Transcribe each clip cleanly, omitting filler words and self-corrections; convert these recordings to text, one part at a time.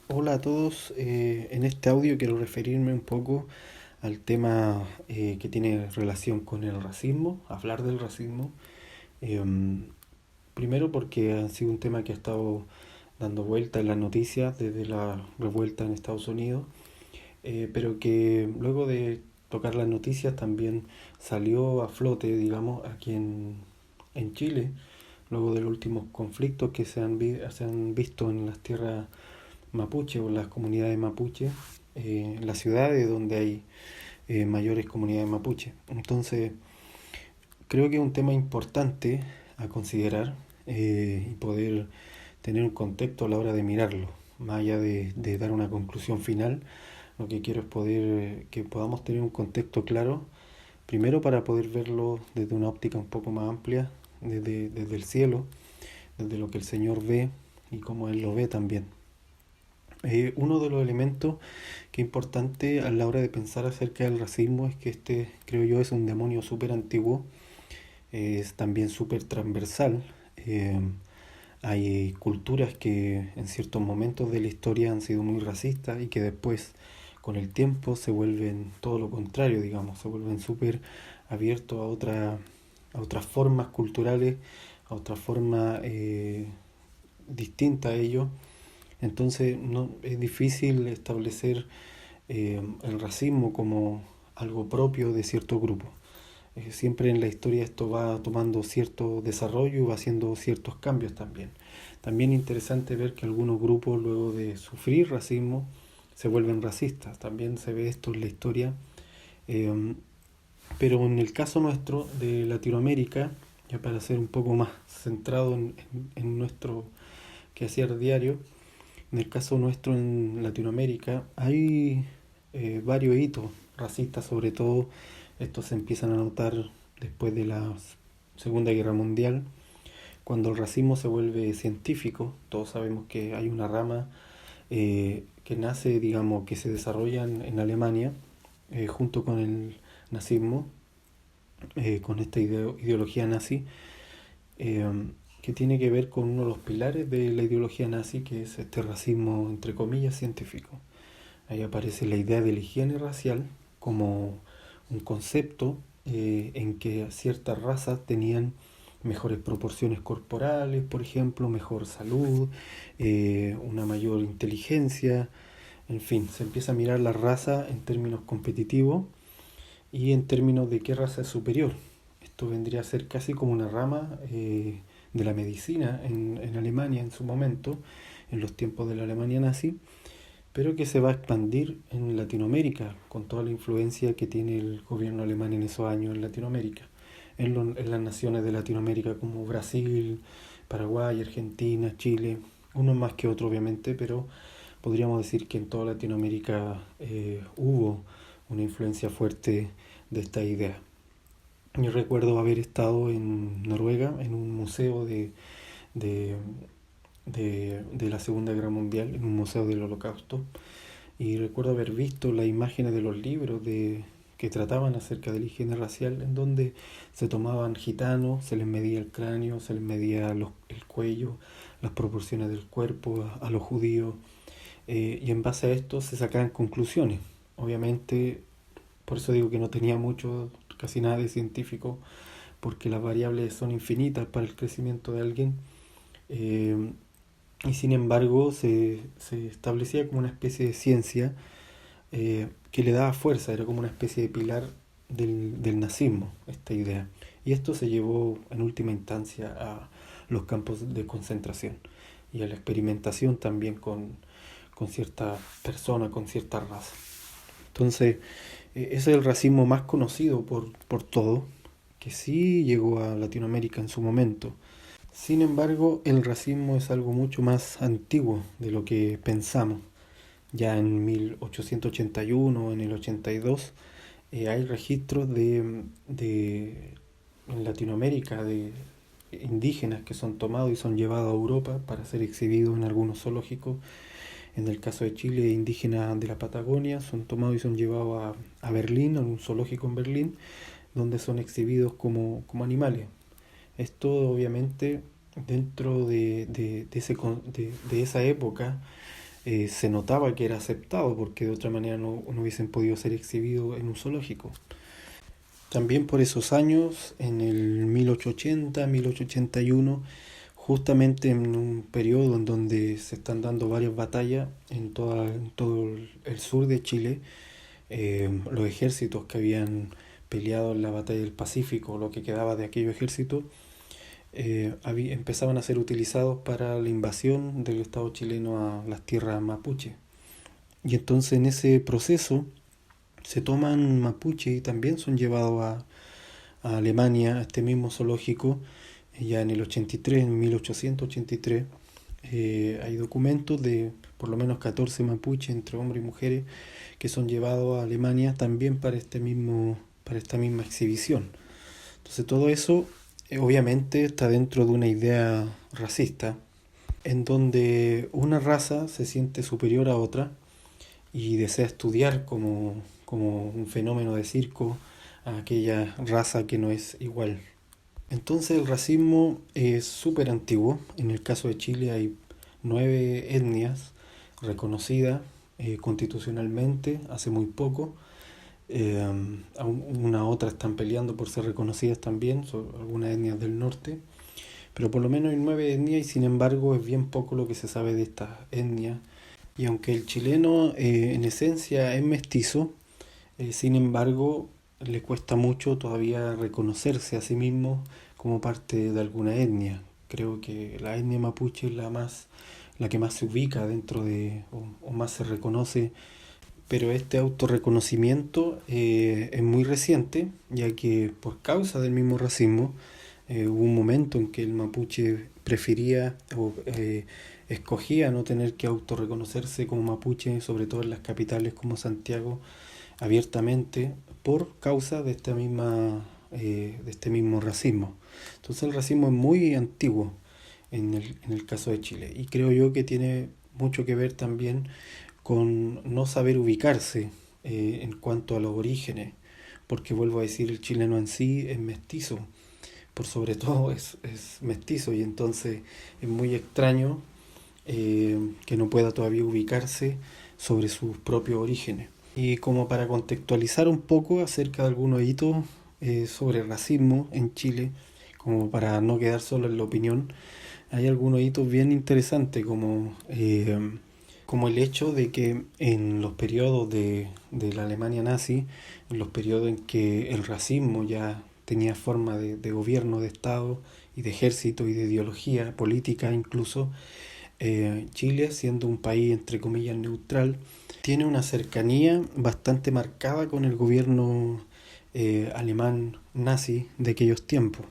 Hola a todos, en este audio quiero referirme un poco al tema que tiene relación con el racismo, hablar del racismo. Em, Primero porque ha sido un tema que ha estado dando vuelta en las noticias desde la revuelta en Estados Unidos, pero que luego de tocar las noticias también salió a flote, digamos, aquí en Chile, luego de los últimos conflictos que se han visto en las tierras mapuche o las comunidades mapuche, en las ciudades donde hay mayores comunidades mapuche. Entonces, creo que es un tema importante a considerar y poder tener un contexto a la hora de mirarlo. Más allá de dar una conclusión final, lo que quiero es poder que podamos tener un contexto claro, primero para poder verlo desde una óptica un poco más amplia, desde el cielo, desde lo que el Señor ve y cómo Él lo ve también. Uno de los elementos que es importante a la hora de pensar acerca del racismo es que este, creo yo, es un demonio súper antiguo, es también súper transversal. Eh, Hay culturas que en ciertos momentos de la historia han sido muy racistas y que después, con el tiempo, se vuelven todo lo contrario, digamos, se vuelven súper abiertos a otras formas culturales, a otras formas distintas a ellos. Entonces no, es difícil establecer el racismo como algo propio de cierto grupo. Siempre en la historia esto va tomando cierto desarrollo y va haciendo ciertos cambios también. También interesante ver que algunos grupos luego de sufrir racismo se vuelven racistas. También se ve esto en la historia. Eh, pero en el caso nuestro de Latinoamérica, ya para ser un poco más centrado en nuestro quehacer diario, en el caso nuestro en Latinoamérica hay varios hitos racistas, sobre todo estos se empiezan a notar después de la Segunda Guerra Mundial, cuando el racismo se vuelve científico. Todos sabemos que hay una rama que nace, digamos, que se desarrolla en Alemania junto con el nazismo, con esta ideología nazi, eh, que tiene que ver con uno de los pilares de la ideología nazi, que es este racismo, entre comillas, científico. Ahí aparece la idea de la higiene racial como un concepto en que ciertas razas tenían mejores proporciones corporales, por ejemplo, mejor salud, una mayor inteligencia, en fin, se empieza a mirar la raza en términos competitivos y en términos de qué raza es superior. Esto vendría a ser casi como una rama de la medicina en Alemania en su momento, en los tiempos de la Alemania nazi, pero que se va a expandir en Latinoamérica con toda la influencia que tiene el gobierno alemán en esos años en Latinoamérica, en las naciones de Latinoamérica como Brasil, Paraguay, Argentina, Chile, unos más que otros obviamente, pero podríamos decir que en toda Latinoamérica hubo una influencia fuerte de esta idea. Yo recuerdo haber estado en Noruega en un museo de, de la Segunda Guerra Mundial, en un museo del Holocausto, y recuerdo haber visto las imágenes de los libros que trataban acerca de la higiene racial, en donde se tomaban gitanos, se les medía el cráneo, se les medía el cuello, las proporciones del cuerpo a los judíos, y en base a esto se sacaban conclusiones. Obviamente, por eso digo que no tenía mucho, casi nada de científico, porque las variables son infinitas para el crecimiento de alguien. eh, y sin embargo se establecía como una especie de ciencia que le daba fuerza, era como una especie de pilar del nazismo, esta idea. Y esto se llevó en última instancia a los campos de concentración y a la experimentación también con cierta persona, con cierta raza. Entonces, ese es el racismo más conocido por todo, que sí llegó a Latinoamérica en su momento. Sin embargo, el racismo es algo mucho más antiguo de lo que pensamos. Ya en 1881, en el 82, hay registros en Latinoamérica de indígenas que son tomados y son llevados a Europa para ser exhibidos en algunos zoológicos. En el caso de Chile, indígenas de la Patagonia son tomados y son llevados a Berlín, a un zoológico en Berlín, donde son exhibidos como animales. Esto obviamente dentro de esa época se notaba que era aceptado, porque de otra manera no hubiesen podido ser exhibidos en un zoológico. También por esos años, en el 1880, 1881, justamente en un periodo en donde se están dando varias batallas en todo el sur de Chile, los ejércitos que habían peleado en la batalla del Pacífico, lo que quedaba de aquellos ejércitos, empezaban a ser utilizados para la invasión del Estado chileno a las tierras mapuche. Y entonces en ese proceso se toman mapuche y también son llevados a Alemania, a este mismo zoológico, ya en el 83, en 1883. Hay documentos de por lo menos 14 mapuches entre hombres y mujeres que son llevados a Alemania también para esta misma exhibición. Entonces todo eso obviamente está dentro de una idea racista, en donde una raza se siente superior a otra y desea estudiar como un fenómeno de circo a aquella raza que no es igual. Entonces el racismo es súper antiguo. En el caso de Chile hay 9 etnias reconocidas constitucionalmente hace muy poco. Eh, una otra están peleando por ser reconocidas también, son algunas etnias del norte. Pero por lo menos hay 9 etnias y sin embargo es bien poco lo que se sabe de estas etnias. Y aunque el chileno en esencia es mestizo, sin embargo le cuesta mucho todavía reconocerse a sí mismo como parte de alguna etnia. Creo que la etnia mapuche es la que más se ubica dentro o más se reconoce, pero este autorreconocimiento es muy reciente, ya que por causa del mismo racismo hubo un momento en que el mapuche prefería o escogía no tener que autorreconocerse como mapuche, sobre todo en las capitales como Santiago, abiertamente por causa de este mismo racismo. Entonces el racismo es muy antiguo en el caso de Chile y creo yo que tiene mucho que ver también con no saber ubicarse en cuanto a los orígenes, porque vuelvo a decir, el chileno en sí es mestizo, por sobre todo es mestizo y entonces es muy extraño que no pueda todavía ubicarse sobre sus propios orígenes. Y como para contextualizar un poco acerca de algunos hitos sobre racismo en Chile, como para no quedar solo en la opinión, hay algunos hitos bien interesantes como el hecho de que en los periodos de la Alemania nazi, en los periodos en que el racismo ya tenía forma de gobierno, de Estado y de ejército y de ideología política incluso, Chile, siendo un país entre comillas neutral, tiene una cercanía bastante marcada con el gobierno alemán nazi de aquellos tiempos.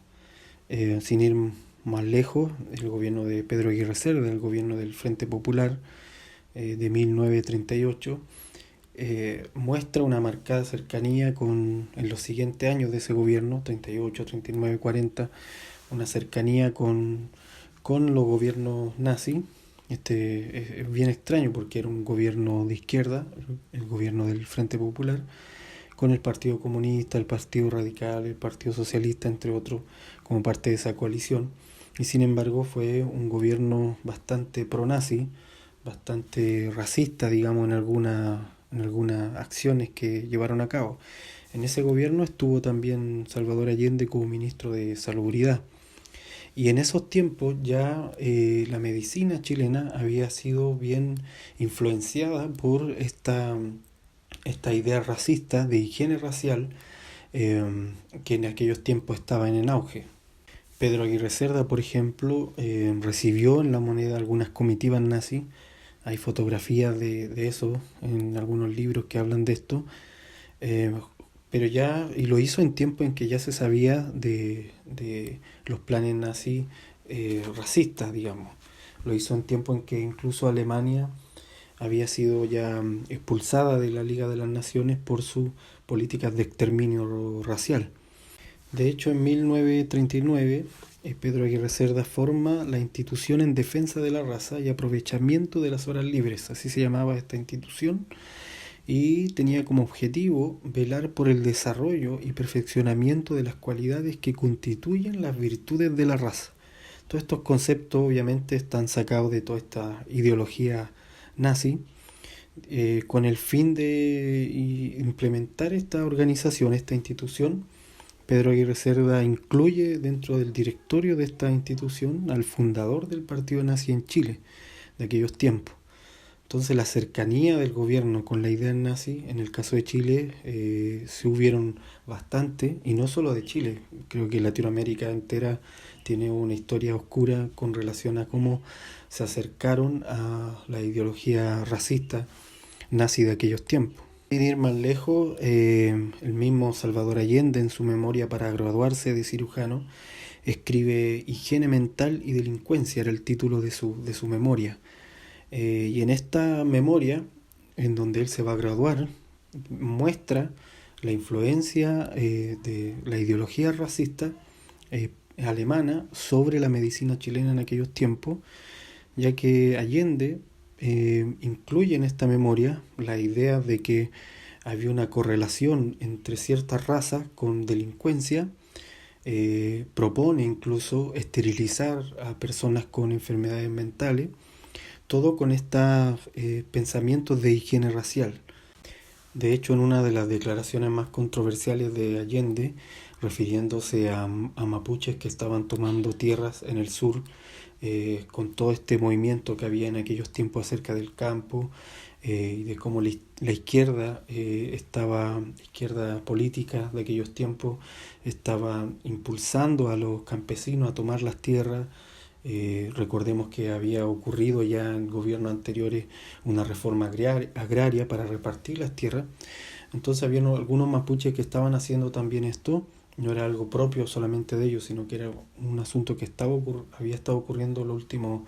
Sin ir más lejos, el gobierno de Pedro Aguirre Cerda, el gobierno del Frente Popular de 1938, muestra una marcada cercanía en los siguientes años de ese gobierno, 38, 39, 40, una cercanía con los gobiernos nazis. Es bien extraño porque era un gobierno de izquierda, el gobierno del Frente Popular, con el Partido Comunista, el Partido Radical, el Partido Socialista, entre otros, como parte de esa coalición. Y sin embargo fue un gobierno bastante pro-nazi, bastante racista, digamos, en algunas acciones que llevaron a cabo. En ese gobierno estuvo también Salvador Allende como ministro de Salubridad. Y en esos tiempos ya la medicina chilena había sido bien influenciada por esta idea racista de higiene racial que en aquellos tiempos estaban en auge. Pedro Aguirre Cerda, por ejemplo, recibió en la moneda algunas comitivas nazis. Hay fotografías de eso en algunos libros que hablan de esto. Eh, y lo hizo en tiempo en que ya se sabía de los planes nazis racistas, digamos. Lo hizo en tiempo en que incluso Alemania había sido ya expulsada de la Liga de las Naciones por sus políticas de exterminio racial. De hecho, en 1939, Pedro Aguirre Cerda forma la Institución en Defensa de la Raza y Aprovechamiento de las Horas Libres, así se llamaba esta institución, y tenía como objetivo velar por el desarrollo y perfeccionamiento de las cualidades que constituyen las virtudes de la raza. Todos estos conceptos obviamente están sacados de toda esta ideología nazi, con el fin de implementar esta organización, esta institución. Pedro Aguirre Cerda incluye dentro del directorio de esta institución al fundador del partido nazi en Chile de aquellos tiempos. Entonces la cercanía del gobierno con la idea nazi, en el caso de Chile, se hubieron bastante, y no solo de Chile, creo que Latinoamérica entera tiene una historia oscura con relación a cómo se acercaron a la ideología racista nazi de aquellos tiempos. Sin ir más lejos, el mismo Salvador Allende en su memoria para graduarse de cirujano escribe Higiene mental y delincuencia, era el título de su memoria. Y en esta memoria, en donde él se va a graduar, muestra la influencia de la ideología racista alemana sobre la medicina chilena en aquellos tiempos, ya que Allende incluye en esta memoria la idea de que había una correlación entre ciertas razas con delincuencia, propone incluso esterilizar a personas con enfermedades mentales, todo con estos pensamientos de higiene racial. De hecho, en una de las declaraciones más controversiales de Allende, refiriéndose a mapuches que estaban tomando tierras en el sur, con todo este movimiento que había en aquellos tiempos acerca del campo, y de cómo la izquierda izquierda política de aquellos tiempos, estaba impulsando a los campesinos a tomar las tierras. Recordemos que había ocurrido ya en gobiernos anteriores una reforma agraria para repartir las tierras. Entonces había algunos mapuches que estaban haciendo también esto. No era algo propio solamente de ellos, sino que era un asunto que había estado ocurriendo los últimos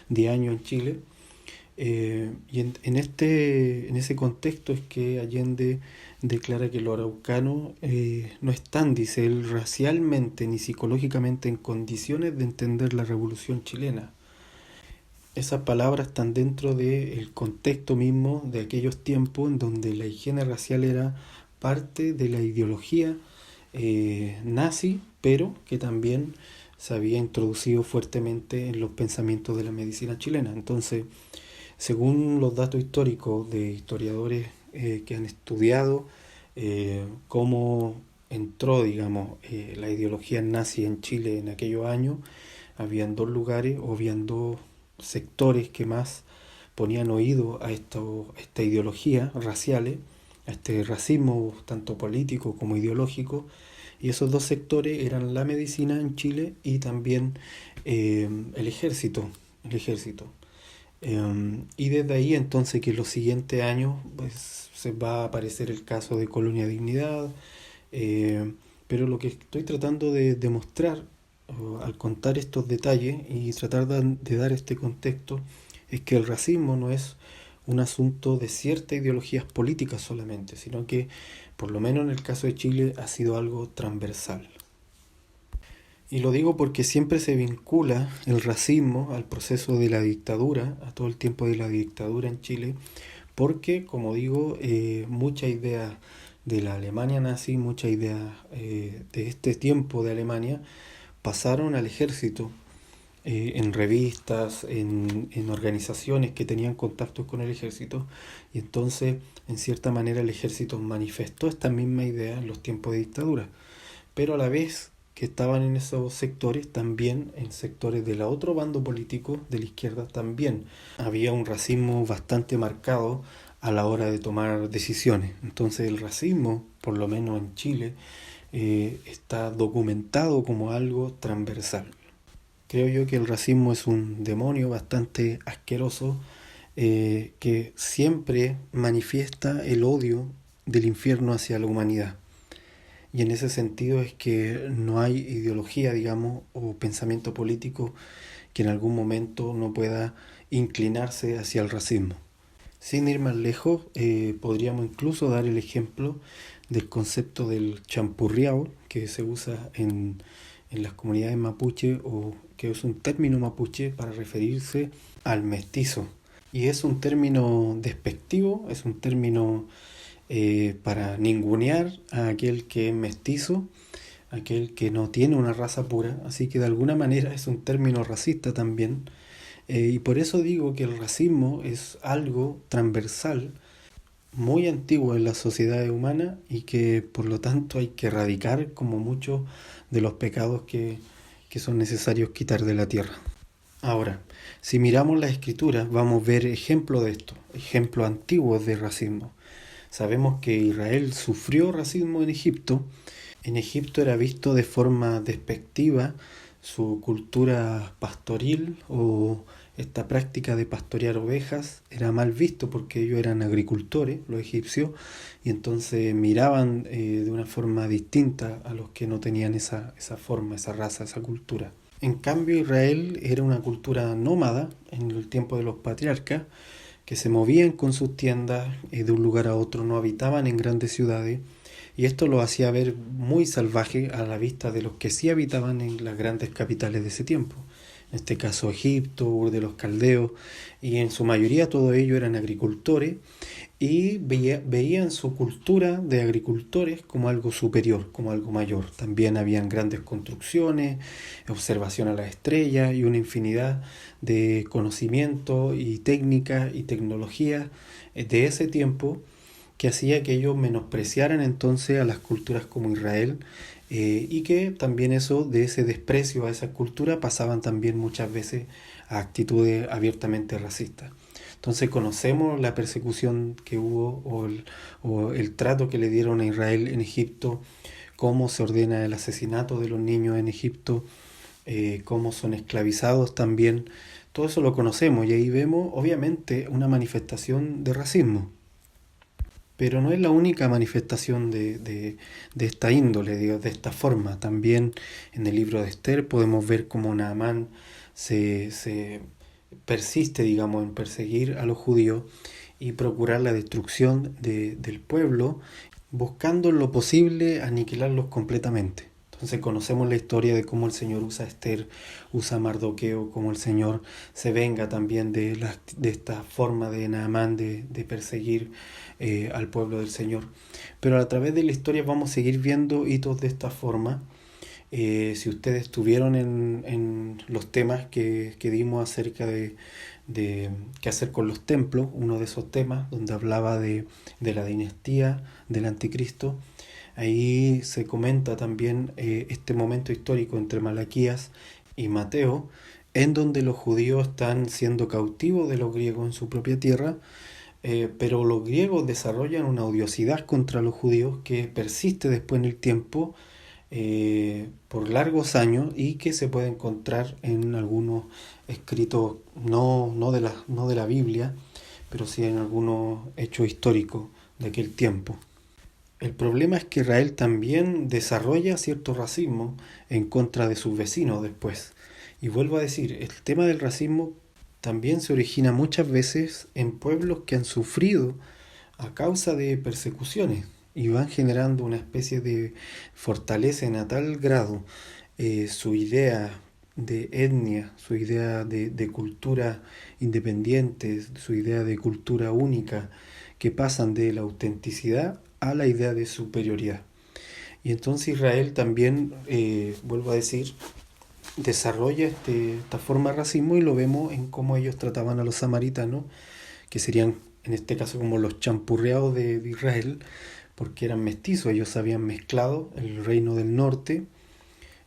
10 años en Chile. Y en ese contexto es que Allende declara que los araucanos no están, dice él, racialmente ni psicológicamente en condiciones de entender la revolución chilena. Esas palabras están dentro del contexto mismo de aquellos tiempos en donde la higiene racial era parte de la ideología nazi, pero que también se había introducido fuertemente en los pensamientos de la medicina chilena. Entonces, según los datos históricos de historiadores que han estudiado cómo entró, digamos, la ideología nazi en Chile en aquellos años, habían dos lugares o habían dos sectores que más ponían oído a esta ideología raciales, a este racismo tanto político como ideológico, y esos dos sectores eran la medicina en Chile y también el ejército. Y desde ahí entonces que en los siguientes años pues, se va a aparecer el caso de Colonia Dignidad, pero lo que estoy tratando de demostrar al contar estos detalles y tratar de dar este contexto es que el racismo no es un asunto de ciertas ideologías políticas solamente, sino que por lo menos en el caso de Chile ha sido algo transversal. Y lo digo porque siempre se vincula el racismo al proceso de la dictadura, a todo el tiempo de la dictadura en Chile, porque, como digo, muchas ideas de la Alemania nazi, muchas ideas de este tiempo de Alemania, pasaron al ejército, en revistas, en organizaciones que tenían contactos con el ejército, y entonces, en cierta manera, el ejército manifestó esta misma idea en los tiempos de dictadura, pero a la vez que estaban en esos sectores, también en sectores del otro bando político, de la izquierda, también había un racismo bastante marcado a la hora de tomar decisiones. Entonces el racismo, por lo menos en Chile, está documentado como algo transversal. Creo yo que el racismo es un demonio bastante asqueroso que siempre manifiesta el odio del infierno hacia la humanidad. Y en ese sentido es que no hay ideología, digamos, o pensamiento político que en algún momento no pueda inclinarse hacia el racismo. Sin ir más lejos, podríamos incluso dar el ejemplo del concepto del champurriao, que se usa en las comunidades mapuche, o que es un término mapuche para referirse al mestizo. Y es un término despectivo, es un término para ningunear a aquel que es mestizo, aquel que no tiene una raza pura, así que de alguna manera es un término racista también, Y por eso digo que el racismo es algo transversal, muy antiguo en la sociedad humana y que por lo tanto hay que erradicar como muchos de los pecados que son necesarios quitar de la tierra. Ahora, si miramos la escritura, vamos a ver ejemplos de esto, ejemplos antiguos de racismo. Sabemos que Israel sufrió racismo en Egipto. En Egipto era visto de forma despectiva su cultura pastoril o esta práctica de pastorear ovejas era mal visto porque ellos eran agricultores, los egipcios, y entonces miraban de una forma distinta a los que no tenían esa forma, esa raza, esa cultura. En cambio, Israel era una cultura nómada en el tiempo de los patriarcas, que se movían con sus tiendas de un lugar a otro, no habitaban en grandes ciudades, y esto lo hacía ver muy salvaje a la vista de los que sí habitaban en las grandes capitales de ese tiempo. En este caso Egipto, Ur de los Caldeos, y en su mayoría todos ellos eran agricultores y veían su cultura de agricultores como algo superior, como algo mayor. También habían grandes construcciones, observación a las estrellas y una infinidad de conocimientos y técnicas y tecnologías de ese tiempo que hacía que ellos menospreciaran entonces a las culturas como Israel y que también eso de ese desprecio a esa cultura pasaban también muchas veces a actitudes abiertamente racistas. Entonces conocemos la persecución que hubo o el trato que le dieron a Israel en Egipto, cómo se ordena el asesinato de los niños en Egipto, cómo son esclavizados también. Todo eso lo conocemos y ahí vemos obviamente una manifestación de racismo. Pero no es la única manifestación de esta índole, de esta forma. También en el libro de Esther podemos ver cómo Naamán se persiste, digamos, en perseguir a los judíos y procurar la destrucción del pueblo, buscando en lo posible aniquilarlos completamente. Entonces conocemos la historia de cómo el Señor usa a Esther, usa a Mardoqueo, cómo el Señor se venga también de esta forma de Naamán de perseguir al pueblo del Señor. Pero a través de la historia vamos a seguir viendo hitos de esta forma. Si ustedes estuvieron en los temas que dimos acerca de qué hacer con los templos, uno de esos temas donde hablaba de la dinastía del anticristo, ahí se comenta también este momento histórico entre Malaquías y Mateo, en donde los judíos están siendo cautivos de los griegos en su propia tierra, pero los griegos desarrollan una odiosidad contra los judíos que persiste después en el tiempo por largos años y que se puede encontrar en algunos escritos no de la Biblia, pero sí en algunos hechos históricos de aquel tiempo. El problema es que Israel también desarrolla cierto racismo en contra de sus vecinos después. Y vuelvo a decir, el tema del racismo también se origina muchas veces en pueblos que han sufrido a causa de persecuciones y van generando una especie de fortalecen a tal grado su idea de etnia, su idea de cultura independiente, su idea de cultura única, que pasan de la autenticidad a la idea de superioridad. Y entonces Israel también, vuelvo a decir, desarrolla esta forma de racismo y lo vemos en cómo ellos trataban a los samaritanos, que serían en este caso como los champurreados de Israel, porque eran mestizos, ellos se habían mezclado, el reino del norte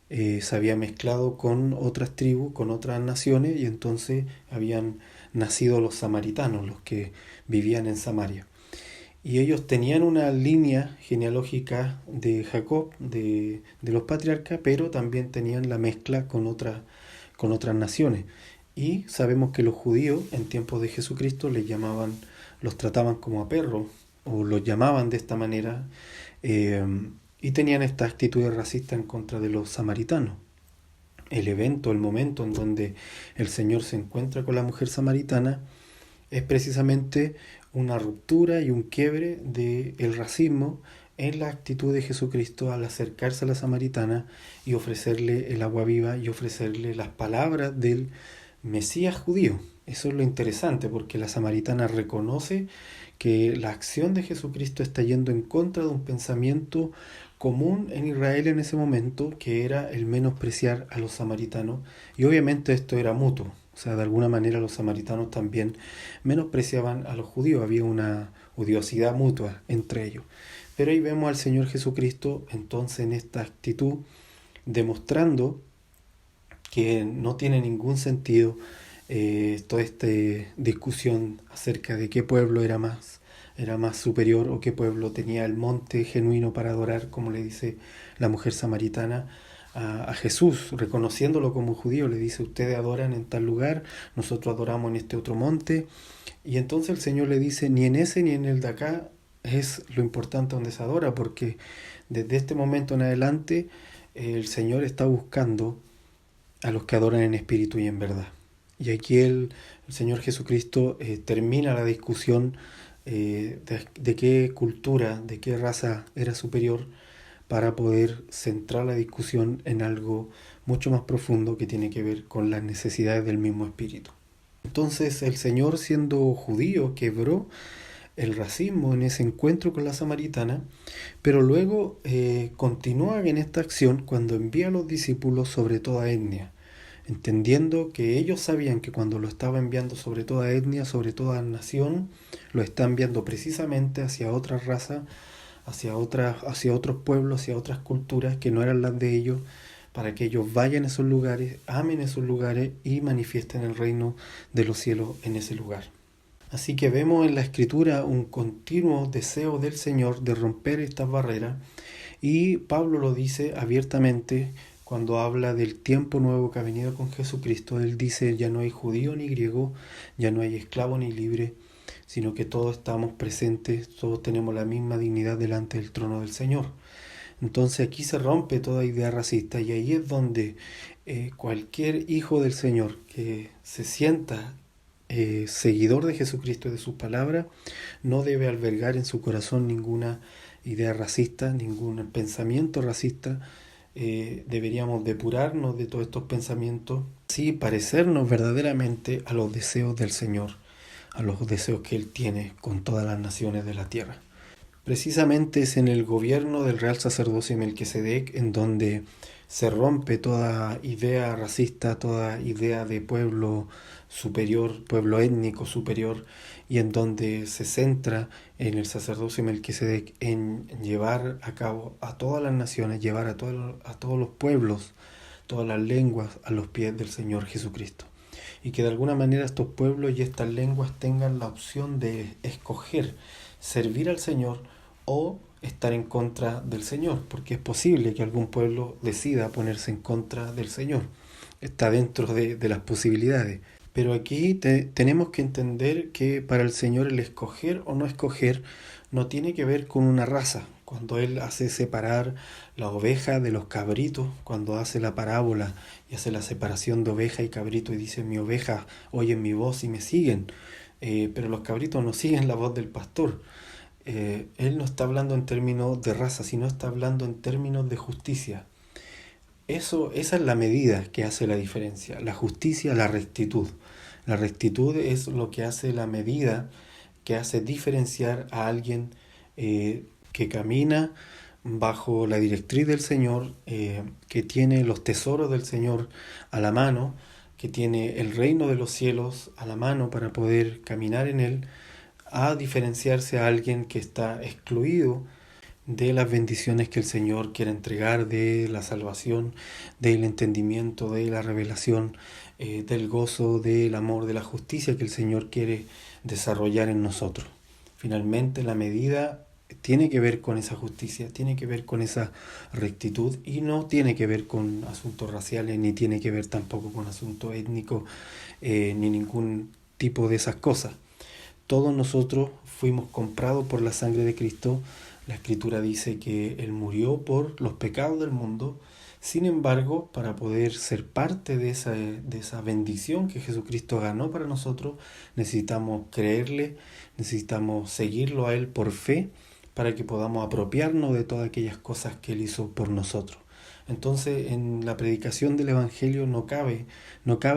se había mezclado con otras tribus, con otras naciones, y entonces habían nacido los samaritanos, los que vivían en Samaria. Y ellos tenían una línea genealógica de Jacob, de los patriarcas, pero también tenían la mezcla con otras naciones. Y sabemos que los judíos en tiempos de Jesucristo los trataban como a perros, o los llamaban de esta manera, y tenían esta actitud racista en contra de los samaritanos. El evento, el momento en donde el Señor se encuentra con la mujer samaritana es precisamente una ruptura y un quiebre del racismo en la actitud de Jesucristo al acercarse a la samaritana y ofrecerle el agua viva y ofrecerle las palabras del Mesías judío. Eso es lo interesante, porque la samaritana reconoce que la acción de Jesucristo está yendo en contra de un pensamiento común en Israel en ese momento, que era el menospreciar a los samaritanos, y obviamente esto era mutuo. O sea, de alguna manera los samaritanos también menospreciaban a los judíos, había una odiosidad mutua entre ellos. Pero ahí vemos al Señor Jesucristo entonces en esta actitud, demostrando que no tiene ningún sentido toda esta discusión acerca de qué pueblo era más superior o qué pueblo tenía el monte genuino para adorar, como le dice la mujer samaritana a Jesús, reconociéndolo como judío. Le dice, ustedes adoran en tal lugar, nosotros adoramos en este otro monte. Y entonces el Señor le dice, ni en ese ni en el de acá es lo importante donde se adora, porque desde este momento en adelante el Señor está buscando a los que adoran en espíritu y en verdad. Y aquí el Señor Jesucristo termina la discusión de qué cultura, de qué raza era superior, para poder centrar la discusión en algo mucho más profundo que tiene que ver con las necesidades del mismo espíritu. Entonces el Señor, siendo judío, quebró el racismo en ese encuentro con la samaritana, pero luego continúa en esta acción cuando envía a los discípulos sobre toda etnia, entendiendo que ellos sabían que cuando lo estaba enviando sobre toda etnia, sobre toda nación, lo está enviando precisamente hacia otra raza, hacia otros pueblos, hacia otras culturas que no eran las de ellos, para que ellos vayan a esos lugares, amen esos lugares y manifiesten el reino de los cielos en ese lugar. Así que vemos en la Escritura un continuo deseo del Señor de romper estas barreras, y Pablo lo dice abiertamente cuando habla del tiempo nuevo que ha venido con Jesucristo. Él dice, ya no hay judío ni griego, ya no hay esclavo ni libre, sino que todos estamos presentes, todos tenemos la misma dignidad delante del trono del Señor. Entonces aquí se rompe toda idea racista, y ahí es donde cualquier hijo del Señor que se sienta seguidor de Jesucristo y de su palabra, no debe albergar en su corazón ninguna idea racista, ningún pensamiento racista. Deberíamos depurarnos de todos estos pensamientos, sí, parecernos verdaderamente a los deseos del Señor, a los deseos que Él tiene con todas las naciones de la tierra. Precisamente es en el gobierno del real sacerdocio Melquisedec en donde se rompe toda idea racista, toda idea de pueblo superior, pueblo étnico superior, y en donde se centra en el sacerdocio Melquisedec en llevar a cabo a todas las naciones, llevar a todos los pueblos, todas las lenguas a los pies del Señor Jesucristo. Y que de alguna manera estos pueblos y estas lenguas tengan la opción de escoger servir al Señor o estar en contra del Señor, porque es posible que algún pueblo decida ponerse en contra del Señor. Está dentro de las posibilidades. Pero aquí tenemos que entender que para el Señor el escoger o no escoger no tiene que ver con una raza. Cuando Él hace separar la oveja de los cabritos, cuando hace la parábola y hace la separación de oveja y cabrito y dice, mi oveja oyen mi voz y me siguen, pero los cabritos no siguen la voz del pastor. Él no está hablando en términos de raza, sino está hablando en términos de justicia. Esa es la medida que hace la diferencia. La justicia, la rectitud. La rectitud es lo que hace la medida que hace diferenciar a alguien que camina bajo la directriz del Señor, que tiene los tesoros del Señor a la mano, que tiene el reino de los cielos a la mano para poder caminar en él, a diferenciarse a alguien que está excluido de las bendiciones que el Señor quiere entregar, de la salvación, del entendimiento, de la revelación, del gozo, del amor, de la justicia que el Señor quiere desarrollar en nosotros. Finalmente, la medida tiene que ver con esa justicia, tiene que ver con esa rectitud, y no tiene que ver con asuntos raciales, ni tiene que ver tampoco con asuntos étnicos, ni ningún tipo de esas cosas. Todos nosotros fuimos comprados por la sangre de Cristo. La Escritura dice que Él murió por los pecados del mundo. Sin embargo, para poder ser parte de esa bendición que Jesucristo ganó para nosotros, necesitamos creerle, necesitamos seguirlo a Él por fe, para que podamos apropiarnos de todas aquellas cosas que Él hizo por nosotros. Entonces, en la predicación del Evangelio no cabe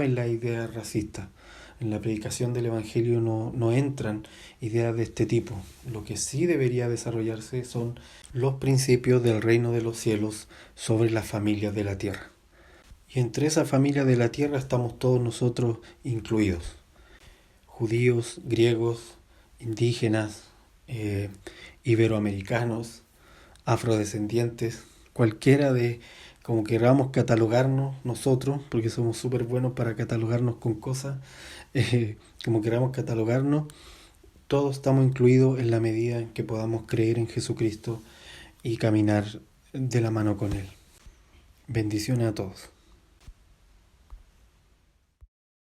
la idea racista. En la predicación del Evangelio no entran ideas de este tipo. Lo que sí debería desarrollarse son los principios del reino de los cielos sobre las familias de la tierra. Y entre esa familia de la tierra estamos todos nosotros incluidos. Judíos, griegos, indígenas, iberoamericanos, afrodescendientes, cualquiera de como queramos catalogarnos nosotros, porque somos súper buenos para catalogarnos con cosas, como queramos catalogarnos, todos estamos incluidos en la medida en que podamos creer en Jesucristo y caminar de la mano con Él. Bendiciones a todos.